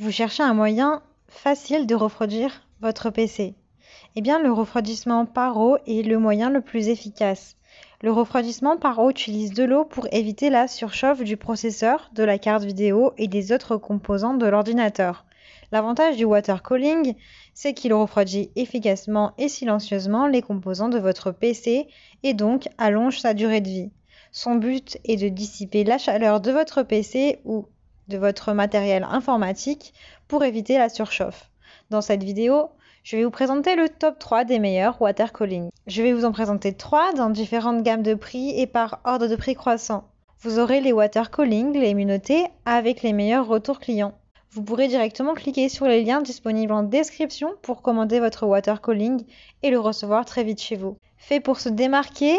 Vous cherchez un moyen facile de refroidir votre PC. Eh bien, le refroidissement par eau est le moyen le plus efficace. Le refroidissement par eau utilise de l'eau pour éviter la surchauffe du processeur, de la carte vidéo et des autres composants de l'ordinateur. L'avantage du water cooling, c'est qu'il refroidit efficacement et silencieusement les composants de votre PC et donc allonge sa durée de vie. Son but est de dissiper la chaleur de votre PC ou de votre matériel informatique pour éviter la surchauffe. Dans cette vidéo, je vais vous présenter le top 3 des meilleurs water cooling. Je vais vous en présenter 3 dans différentes gammes de prix et par ordre de prix croissant. Vous aurez les water cooling, les mieux notés, avec les meilleurs retours clients. Vous pourrez directement cliquer sur les liens disponibles en description pour commander votre water cooling et le recevoir très vite chez vous. Fait pour se démarquer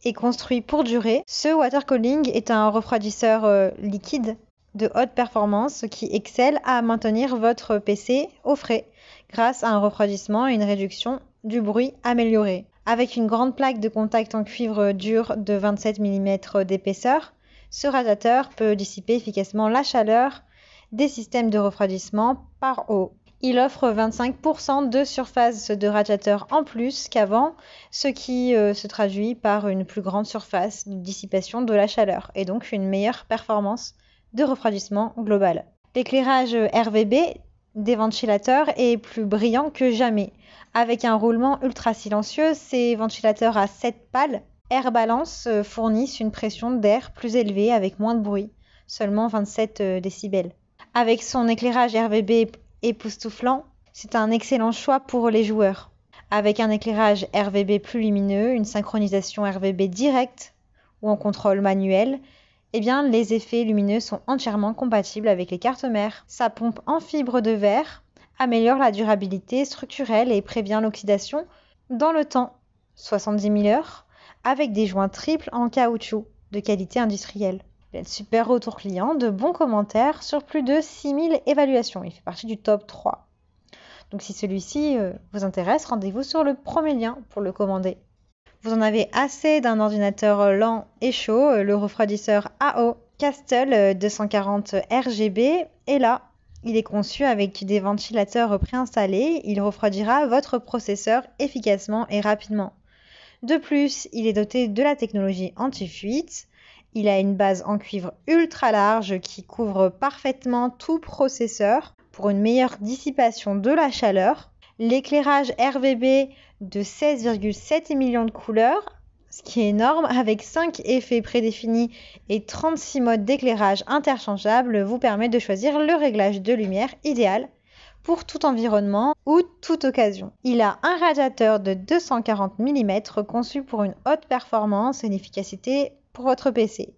et construit pour durer, ce water cooling est un refroidisseur liquide de haute performance qui excelle à maintenir votre PC au frais grâce à un refroidissement et une réduction du bruit améliorée. Avec une grande plaque de contact en cuivre dur de 27 mm d'épaisseur, ce radiateur peut dissiper efficacement la chaleur des systèmes de refroidissement par eau. Il offre 25% de surface de radiateur en plus qu'avant, ce qui se traduit par une plus grande surface de dissipation de la chaleur et donc une meilleure performance de refroidissement global. L'éclairage RVB des ventilateurs est plus brillant que jamais. Avec un roulement ultra silencieux, ces ventilateurs à 7 pales Air Balance fournissent une pression d'air plus élevée avec moins de bruit, seulement 27 décibels. Avec son éclairage RVB époustouflant, c'est un excellent choix pour les joueurs. Avec un éclairage RVB plus lumineux, une synchronisation RVB directe ou en contrôle manuel, eh bien, les effets lumineux sont entièrement compatibles avec les cartes mères. Sa pompe en fibre de verre améliore la durabilité structurelle et prévient l'oxydation dans le temps, 70 000 heures, avec des joints triples en caoutchouc de qualité industrielle. Il a de super retours clients, de bons commentaires sur plus de 6000 évaluations. Il fait partie du top 3. Donc si celui-ci vous intéresse, rendez-vous sur le premier lien pour le commander. Vous en avez assez d'un ordinateur lent et chaud, le refroidisseur AO Castle 240 RGB est là. Il est conçu avec des ventilateurs préinstallés, il refroidira votre processeur efficacement et rapidement. De plus, il est doté de la technologie anti-fuite. Il a une base en cuivre ultra large qui couvre parfaitement tout processeur pour une meilleure dissipation de la chaleur. L'éclairage RVB de 16,7 millions de couleurs, ce qui est énorme, avec 5 effets prédéfinis et 36 modes d'éclairage interchangeables, vous permet de choisir le réglage de lumière idéal pour tout environnement ou toute occasion. Il a un radiateur de 240 mm conçu pour une haute performance et une efficacité pour votre PC.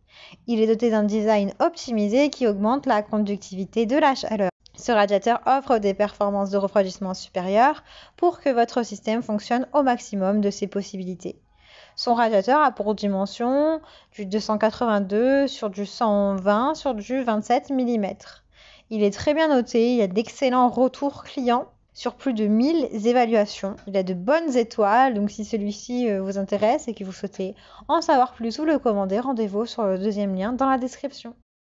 Il est doté d'un design optimisé qui augmente la conductivité de la chaleur. Ce radiateur offre des performances de refroidissement supérieures pour que votre système fonctionne au maximum de ses possibilités. Son radiateur a pour dimension du 282 sur du 120 sur du 27 mm. Il est très bien noté, il a d'excellents retours clients sur plus de 1000 évaluations. Il a de bonnes étoiles, donc si celui-ci vous intéresse et que vous souhaitez en savoir plus ou le commander, rendez-vous sur le deuxième lien dans la description.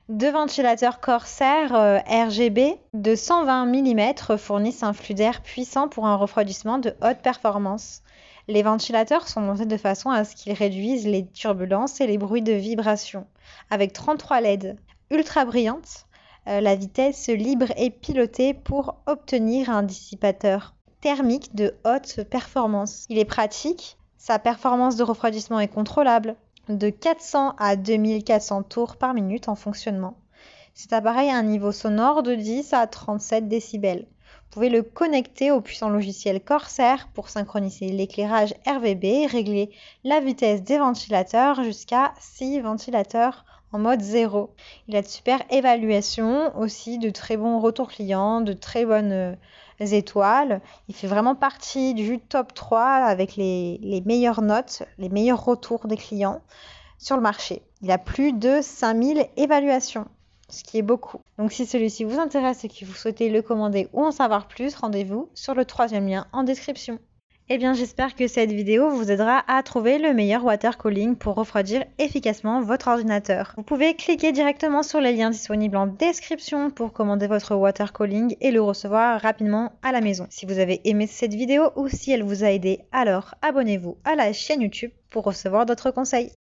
2 ventilateurs Corsair RGB de 120 mm fournissent un flux d'air puissant pour un refroidissement de haute performance. Les ventilateurs sont montés de façon à ce qu'ils réduisent les turbulences et les bruits de vibration. Avec 33 LED ultra brillantes, la vitesse libre est pilotée pour obtenir un dissipateur thermique de haute performance. Il est pratique, sa performance de refroidissement est contrôlable, de 400 à 2400 tours par minute en fonctionnement. Cet appareil a un niveau sonore de 10 à 37 décibels. Vous pouvez le connecter au puissant logiciel Corsair pour synchroniser l'éclairage RVB et régler la vitesse des ventilateurs jusqu'à 6 ventilateurs en mode 0. Il a de super évaluations, aussi de très bons retours clients, de très bonnes étoiles. Il fait vraiment partie du top 3 avec les meilleures notes, les meilleurs retours des clients sur le marché. Il a plus de 5000 évaluations, ce qui est beaucoup. Donc si celui-ci vous intéresse et que vous souhaitez le commander ou en savoir plus, rendez-vous sur le troisième lien en description. Eh bien, j'espère que cette vidéo vous aidera à trouver le meilleur water cooling pour refroidir efficacement votre ordinateur. Vous pouvez cliquer directement sur les liens disponibles en description pour commander votre water cooling et le recevoir rapidement à la maison. Si vous avez aimé cette vidéo ou si elle vous a aidé, alors abonnez-vous à la chaîne YouTube pour recevoir d'autres conseils.